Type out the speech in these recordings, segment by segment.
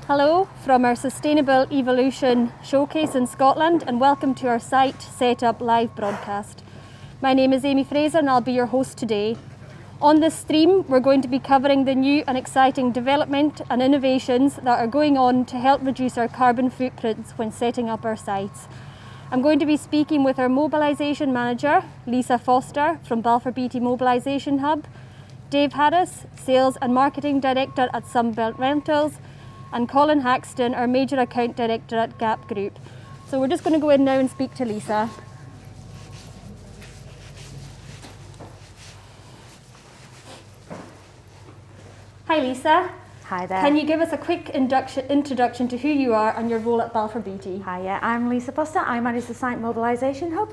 Hello from our Sustainable Evolution Showcase in Scotland, and welcome to our Site Setup live broadcast. My name is Amy Fraser and I'll be your host today. On this stream we're going to be covering the new and exciting development and innovations that are going on to help reduce our carbon footprints when setting up our sites. I'm going to be speaking with our Mobilisation Manager, Lisa Foster from Balfour Beatty Mobilisation Hub, Dave Harris, Sales and Marketing Director at Sunbelt Rentals, and Colin Haxton, our Major Account Director at Gap Group. So we're just going to go in now and speak to Lisa. Hi Lisa. Hi there. Can you give us a quick introduction to who you are and your role at Balfour Beatty? Hi, I'm Lisa Foster. I manage the Site Mobilisation Hub.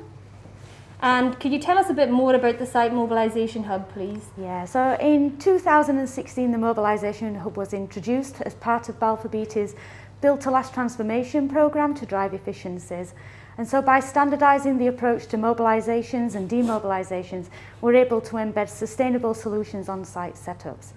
And could you tell us a bit more about the Site Mobilisation Hub, please? Yeah, so in 2016 the Mobilisation Hub was introduced as part of Balfour Beatty's Build to Last transformation programme to drive efficiencies. And so by standardising the approach to mobilisations and demobilisations, we're able to embed sustainable solutions on site setups.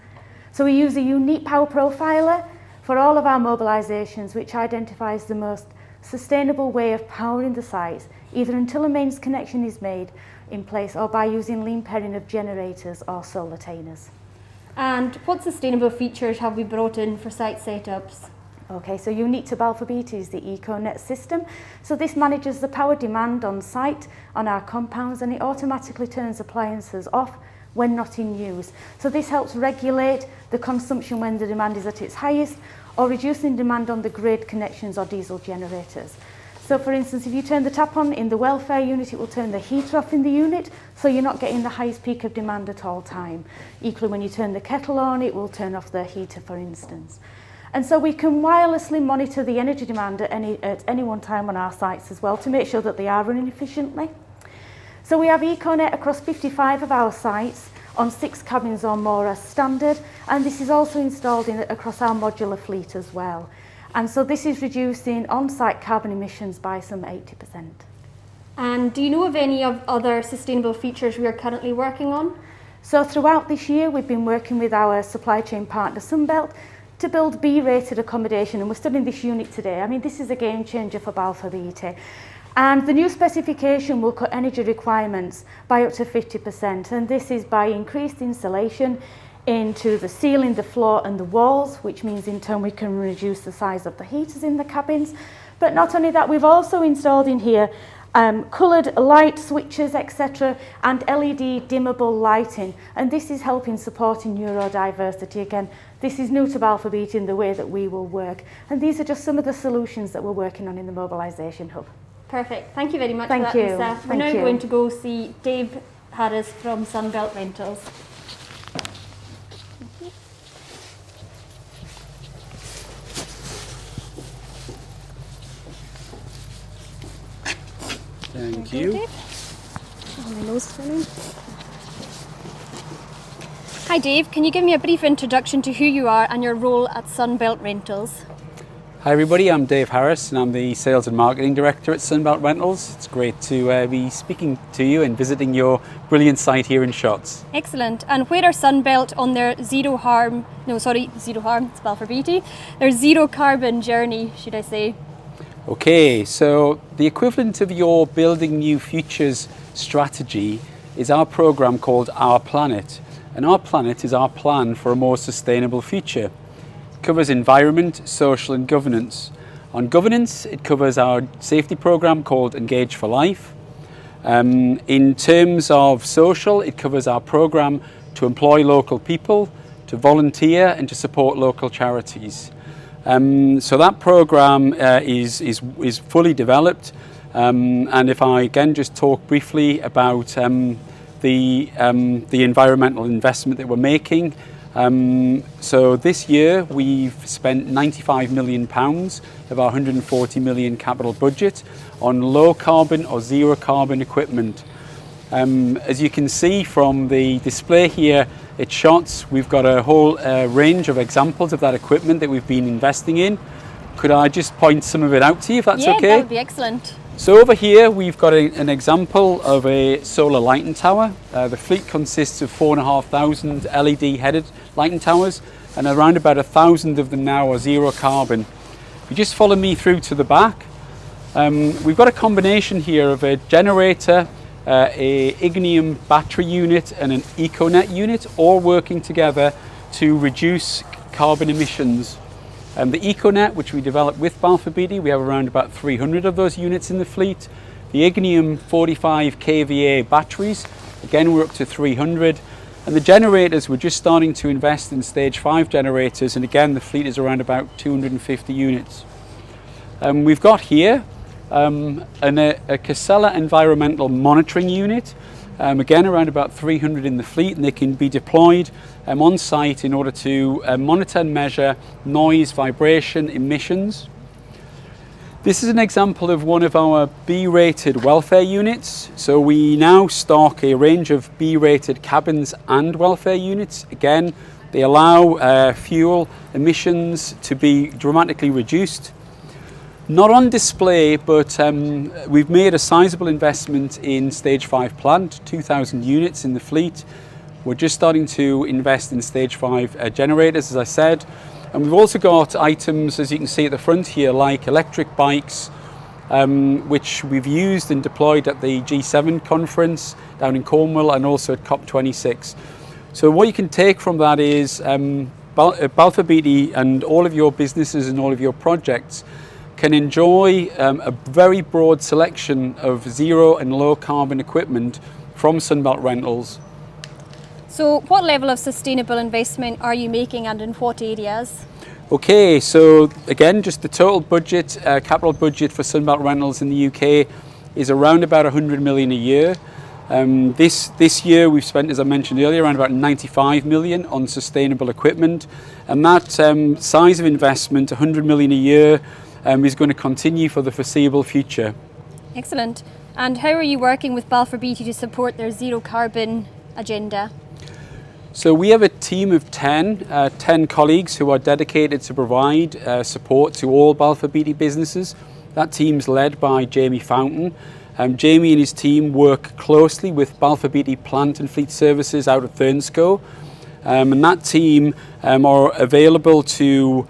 So we use a unique power profiler for all of our mobilisations, which identifies the most sustainable way of powering the sites, either until a mains connection is made in place or by using lean pairing of generators or solar tainers. And what sustainable features have we brought in for site setups? Okay, so unique to Balfour Beatty is the EcoNet system. So this manages the power demand on site, on our compounds, and it automatically turns appliances off when not in use. So this helps regulate the consumption when the demand is at its highest, or reducing demand on the grid connections or diesel generators. So for instance, if you turn the tap on in the welfare unit, it will turn the heater off in the unit, so you're not getting the highest peak of demand at all time. Equally, when you turn the kettle on, it will turn off the heater, for instance. And so we can wirelessly monitor the energy demand at any one time on our sites as well to make sure that they are running efficiently. So we have EcoNet across 55 of our sites on 6 cabins or more as standard, and this is also installed across our modular fleet as well. And so this is reducing on-site carbon emissions by some 80%. And do you know of any of other sustainable features we are currently working on? So throughout this year we've been working with our supply chain partner Sunbelt to build B-rated accommodation, and we're studying this unit today. I mean, this is a game changer for Balfour Beatty. And the new specification will cut energy requirements by up to 50%, and this is by increased insulation into the ceiling, the floor and the walls, which means in turn we can reduce the size of the heaters in the cabins. But not only that, we've also installed in here coloured light switches, etc., and LED dimmable lighting, and this is helping supporting neurodiversity. Again, this is new to Balfour Beatty in the way that we will work, and these are just some of the solutions that we're working on in the Mobilisation Hub. Perfect. Thank you very much for that, Lisa. We're now going to go see Dave Harris from Sunbelt Rentals. Thank you. Dave. Oh, my nose is running. Hi Dave, can you give me a brief introduction to who you are and your role at Sunbelt Rentals? Hi everybody, I'm Dave Harris and I'm the Sales and Marketing Director at Sunbelt Rentals. It's great to be speaking to you and visiting your brilliant site here in Shotts. Excellent. And where are Sunbelt on their zero harm, it's Balfour Beatty, their zero carbon journey, should I say? Okay, so the equivalent of your Building New Futures strategy is our programme called Our Planet. And Our Planet is our plan for a more sustainable future. Covers environment, social and governance. On governance, it covers our safety programme called Engage for Life. In terms of social, it covers our programme to employ local people, to volunteer and to support local charities. So that programme is fully developed, and if I again just talk briefly about the environmental investment that we're making. So this year we've spent £95 million of our 140 million capital budget on low carbon or zero carbon equipment. As you can see from the display here at Shotts, we've got a whole range of examples of that equipment that we've been investing in. Could I just point some of it out to you if that's okay? Yeah, that would be excellent. So over here we've got an example of a solar lighting tower. The fleet consists of 4,500 LED headed lighting towers, and around about 1,000 of them now are zero carbon. If you just follow me through to the back, we've got a combination here of a generator, a ignium battery unit and an EcoNet unit, all working together to reduce carbon emissions. The EcoNet, which we developed with Balfour Beatty, we have around about 300 of those units in the fleet. The ignium 45 kVA batteries, again we're up to 300. And the generators, we're just starting to invest in stage 5 generators, and again the fleet is around about 250 units. We've got here a Casella environmental monitoring unit, again around about 300 in the fleet, and they can be deployed on site in order to monitor and measure noise, vibration, emissions. This is an example of one of our B-rated welfare units. So we now stock a range of B-rated cabins and welfare units. Again, they allow fuel emissions to be dramatically reduced. Not on display, but we've made a sizable investment in stage 5 plant, 2,000 units in the fleet. We're just starting to invest in stage 5 generators, as I said. And we've also got items, as you can see at the front here, like electric bikes, which we've used and deployed at the G7 conference down in Cornwall and also at COP26. So what you can take from that is Balfour Beatty and all of your businesses and all of your projects can enjoy a very broad selection of zero and low carbon equipment from Sunbelt Rentals. So what level of sustainable investment are you making and in what areas? Okay, so again, just the total budget, capital budget for Sunbelt Rentals in the UK is around about 100 million a year. This year we've spent, as I mentioned earlier, around about 95 million on sustainable equipment, and that size of investment, 100 million a year, is going to continue for the foreseeable future. Excellent. And how are you working with Balfour Beatty to support their zero carbon agenda? So we have a team of 10 colleagues who are dedicated to provide support to all Balfour Beatty businesses. That team's led by Jamie Fountain. Jamie and his team work closely with Balfour Beatty Plant and Fleet Services out of Thurnscoe. And that team are available to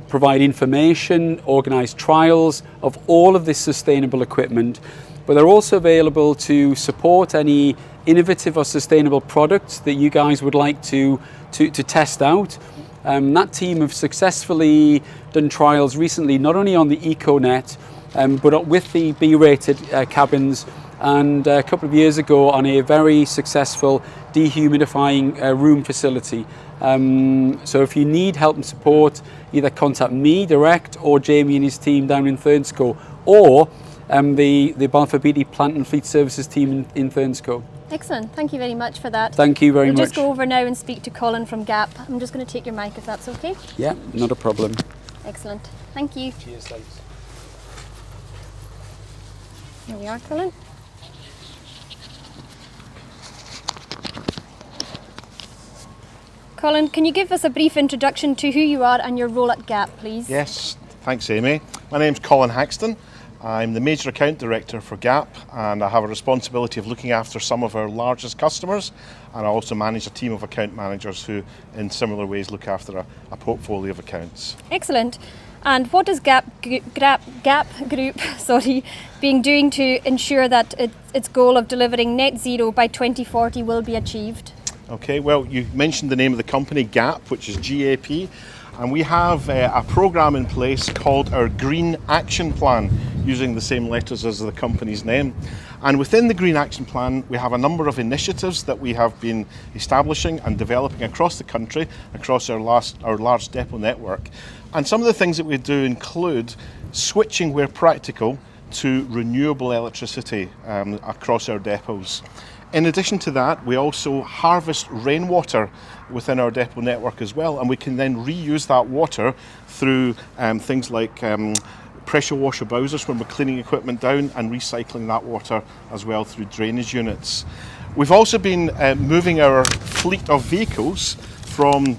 provide information, organise trials of all of this sustainable equipment, but they're also available to support any innovative or sustainable products that you guys would like to test out. That team have successfully done trials recently, not only on the EcoNet, but with the B-rated cabins, and a couple of years ago on a very successful dehumidifying room facility. So if you need help and support, either contact me direct or Jamie and his team down in Thurnscoe, or the Balfour Beatty Plant and Fleet Services team in Thurnscoe. Excellent, thank you very much for that. Thank you very much. We'll just go over now and speak to Colin from Gap. I'm just going to take your mic if that's okay. Yeah, not a problem. Excellent, thank you. Cheers, thanks. Here we are, Colin. Colin, can you give us a brief introduction to who you are and your role at Gap, please? Yes, thanks Amy. My name's Colin Haxton. I'm the Major Account Director for Gap, and I have a responsibility of looking after some of our largest customers, and I also manage a team of account managers who in similar ways look after a portfolio of accounts. Excellent. And what is Gap Group being doing to ensure that its goal of delivering net zero by 2040 will be achieved? Okay, well, you mentioned the name of the company, Gap, which is GAP, and we have a programme in place called our Green Action Plan, using the same letters as the company's name. And within the Green Action Plan, we have a number of initiatives that we have been establishing and developing across the country, across our large depot network. And some of the things that we do include switching, where practical, to renewable electricity across our depots. In addition to that, we also harvest rainwater within our depot network as well, and we can then reuse that water through things like pressure washer bowsers when we're cleaning equipment down, and recycling that water as well through drainage units. We've also been moving our fleet of vehicles from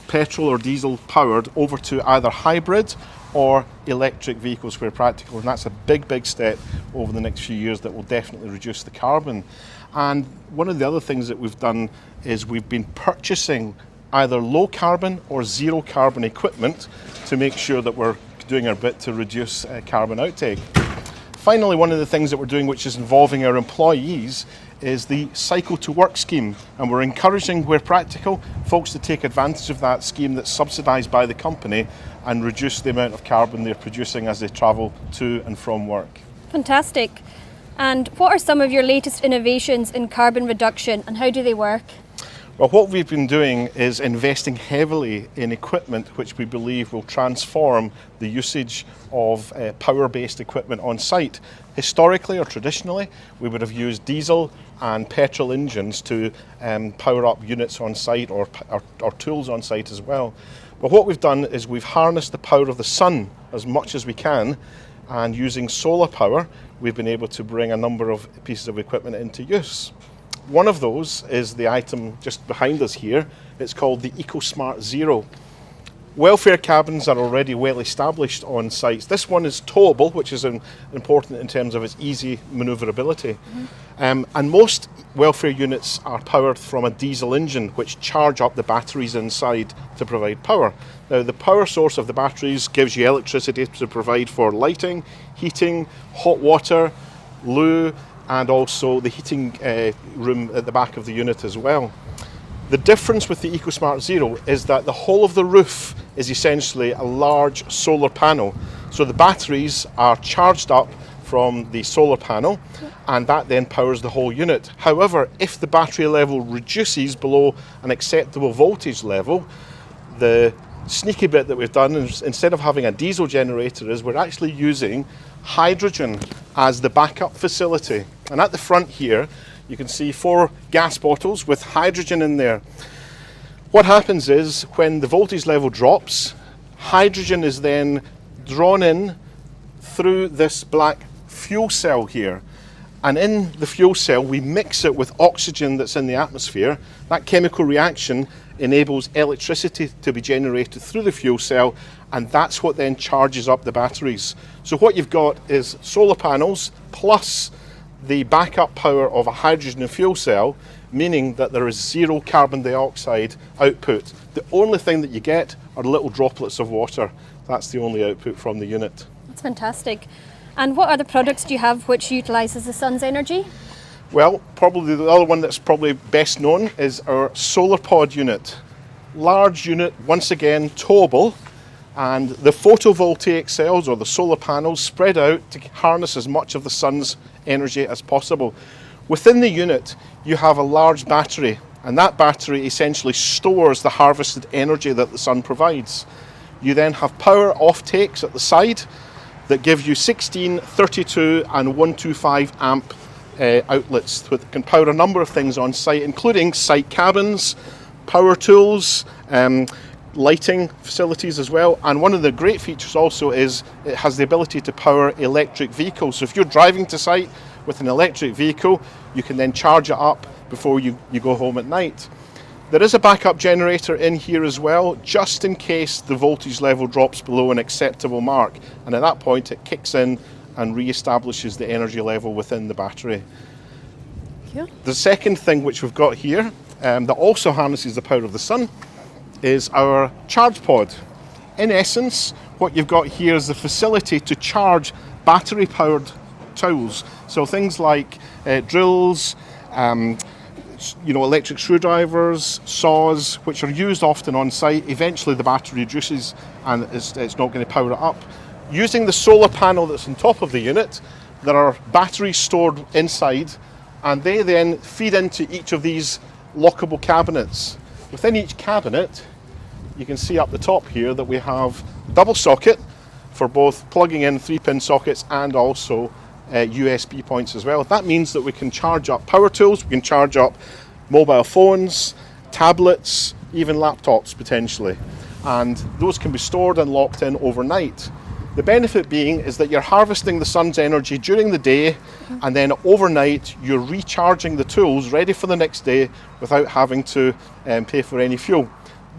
petrol or diesel powered over to either hybrid or electric vehicles where practical, and that's a big step over the next few years that will definitely reduce the carbon. And one of the other things that we've done is we've been purchasing either low carbon or zero carbon equipment to make sure that we're doing our bit to reduce carbon outtake. Finally, one of the things that we're doing, which is involving our employees, is the Cycle to Work scheme, and we're encouraging, where practical, folks to take advantage of that scheme that's subsidised by the company and reduce the amount of carbon they're producing as they travel to and from work. Fantastic. And what are some of your latest innovations in carbon reduction, and how do they work? Well, what we've been doing is investing heavily in equipment which we believe will transform the usage of power-based equipment on site. Historically or traditionally, we would have used diesel and petrol engines to power up units on site or tools on site as well. But what we've done is we've harnessed the power of the sun as much as we can, and using solar power, we've been able to bring a number of pieces of equipment into use. One of those is the item just behind us here. It's called the Ecosmart Zero. Welfare cabins are already well established on sites. This one is towable, which is important in terms of its easy manoeuvrability. And most welfare units are powered from a diesel engine, which charge up the batteries inside to provide power. Now, the power source of the batteries gives you electricity to provide for lighting, heating, hot water, loo, and also the heating room at the back of the unit as well. The difference with the Ecosmart Zero is that the whole of the roof is essentially a large solar panel. So the batteries are charged up from the solar panel, and that then powers the whole unit. However, if the battery level reduces below an acceptable voltage level, the sneaky bit that we've done is, instead of having a diesel generator, is we're actually using hydrogen as the backup facility. And at the front here, you can see 4 gas bottles with hydrogen in there. What happens is, when the voltage level drops, hydrogen is then drawn in through this black fuel cell here. And in the fuel cell, we mix it with oxygen that's in the atmosphere. That chemical reaction enables electricity to be generated through the fuel cell, and that's what then charges up the batteries. So what you've got is solar panels plus the backup power of a hydrogen fuel cell, meaning that there is zero carbon dioxide output. The only thing that you get are little droplets of water. That's the only output from the unit. That's fantastic. And what other products do you have which utilises the sun's energy? Well, probably the other one that's probably best known is our solar pod unit. Large unit, once again towable, and the photovoltaic cells, or the solar panels, spread out to harness as much of the sun's energy as possible. Within the unit, you have a large battery, and that battery essentially stores the harvested energy that the sun provides. You then have power off-takes at the side that give you 16, 32 and 125 amp outlets that can power a number of things on site, including site cabins, power tools, lighting facilities as well. And one of the great features also is it has the ability to power electric vehicles. So if you're driving to site with an electric vehicle, you can then charge it up before you go home at night. There is a backup generator in here as well, just in case the voltage level drops below an acceptable mark. And at that point, it kicks in and re-establishes the energy level within the battery. Cool. The second thing which we've got here that also harnesses the power of the sun is our charge pod. In essence, what you've got here is the facility to charge battery-powered tools. So things like drills, electric screwdrivers, saws, which are used often on site. Eventually the battery reduces and it's not going to power it up. Using the solar panel that's on top of the unit, there are batteries stored inside, and they then feed into each of these lockable cabinets. Within each cabinet, you can see up the top here that we have double socket for both plugging in 3-pin sockets and also USB points as well. That means that we can charge up power tools, we can charge up mobile phones, tablets, even laptops potentially. And those can be stored and locked in overnight. The benefit being is that you're harvesting the sun's energy during the day, and then overnight you're recharging the tools ready for the next day without having to pay for any fuel.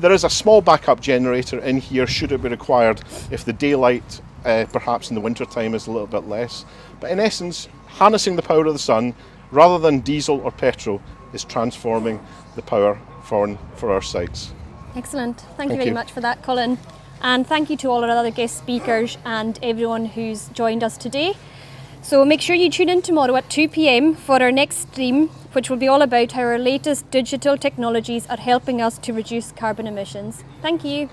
There is a small backup generator in here should it be required if the daylight perhaps in the winter time is a little bit less. But in essence, harnessing the power of the sun rather than diesel or petrol is transforming the power for our sites. Excellent. Thank you very much for that, Colin. And thank you to all our other guest speakers and everyone who's joined us today. So make sure you tune in tomorrow at 2 p.m. for our next stream, which will be all about how our latest digital technologies are helping us to reduce carbon emissions. Thank you.